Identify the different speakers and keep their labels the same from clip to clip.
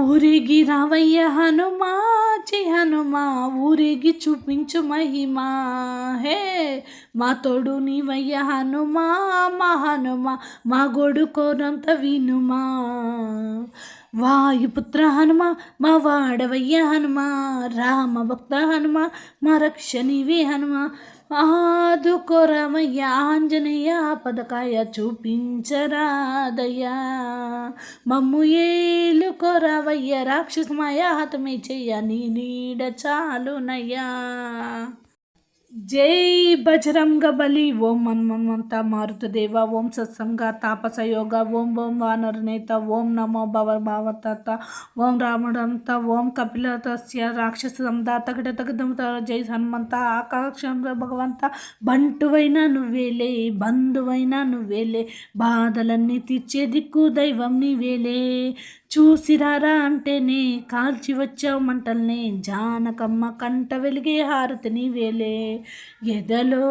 Speaker 1: ఊరేగి రావయ్య హనుమా హనుమా ఊరేగి చూపించు మహిమా హే మా తోడు నీవయ్య హనుమా మా హనుమా మా గోడు కోరంత వినుమా వాయుపుత్ర హనుమా మా వాడవయ్య హనుమా రామ భక్త హనుమా మా రక్ష నీవే హనుమా ఆదుకోరామయ్య ఆంజనేయ పదకాయ చూపించరాదయ్యా మమ్ము ఏలుకోరావయ్య రాక్షసమాయ హతమే చెయ్య నీ నీడ చాలునయ్యా. జై బజరంగ బలి. ఓం హనుమంత మారుతదేవ. ఓం సత్సంగ తాపసయోగ. ఓం ఓం వానరనేత. ఓం నమో భావత. ఓం రాముడంత. ఓం కపిలతస్య రాక్షస సందాత ఘటతగదమత. జై హనుమంత ఆకాక్ష భగవంత. బంటువైనా నువ్వేలే, బంధువైనా నువ్వేలే, బాధలన్నీ తీర్చే దిక్కు దైవం నీవేలే. చూసిరారా అంటేనే కాల్చి వచ్చావు మంటల్ని, జానకమ్మ కంట వెలిగే హారతి నీవేలే. ఎదలో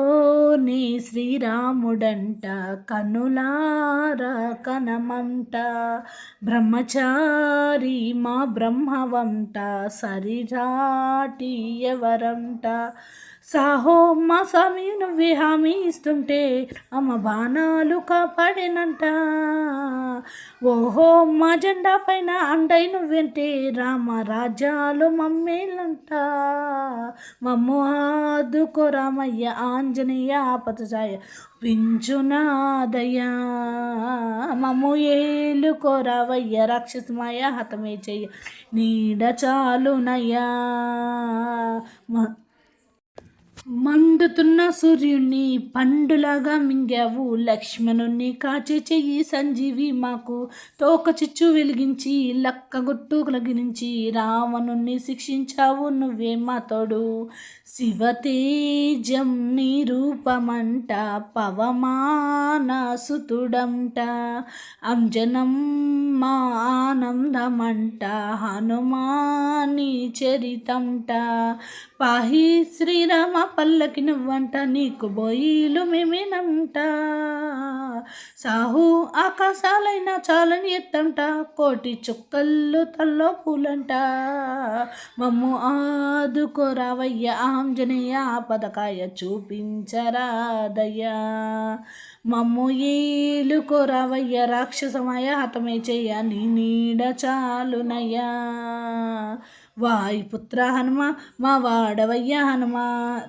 Speaker 1: నీ శ్రీరాముడంట కనులార కనమంట, బ్రహ్మచారి మా బ్రహ్మవంట సరిరాటి ఎవరంట. సాహో మా స్వామి నువ్వే హామీ ఇస్తుంటే అమ్మ బాణాలు కాపాడేనంట. ఓహో మా జెండా పైన అండై నువ్వేంటే రామరాజ్యాలు మమ్మేలంట. మమ్ము ఆదుకోరామయ్య ఆంజనేయ ఆపదజాయ పించునాదయ్యా. మమ్ము ఏలుకోరావయ్య రాక్షసమాయ హతమే చెయ్య నీడ చాలునయ్యా. మండుతున్న సూర్యుణ్ణి పండులాగా మింగావు, లక్ష్మణుణ్ణి కాచే చెయ్యి సంజీవి మాకు, తోక చిచ్చు వెలిగించి లక్కగొట్టు కలిగించి రావణుణ్ణి శిక్షించావు నువ్వే మా తోడు. శివతేజం నీ రూపమంట పవమాన సుతుడంట, అంజనం మా ఆనందమంట హనుమాని చరితంట. పాహి శ్రీరామ పల్లకి నువ్వంట నీకు బోయిలు మేమేనంట. సాహు ఆకాశాలైనా చాలని ఎత్తంట, కోటి చుక్కళ్ళు తల్లో పూలంట. మమ్ము ఆదుకోరావయ్య ఆంజనేయ ఆపదకాయ చూపించరాదయ్యా. మమ్ము ఏలుకోరావయ్య రాక్షసమాయ హతమే చెయ్య నీ నీడ చాలునయ్యా. వాయుపుత్ర హనుమ మా వాడవయ్య హనుమ,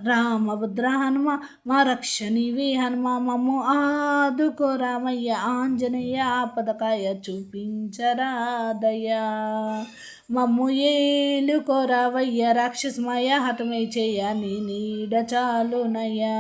Speaker 1: రామభద్ర హనుమ మా రక్ష నీవే హనుమ. మమ్ము ఆదుకోరామయ్య ఆంజనేయ ఆపదకాయ చూపించరాదయ్యా. మమ్ము ఏలుకోరావయ్య రాక్షసమాయ హతమే చెయ్య నీ నీడ చాలునయ్యా.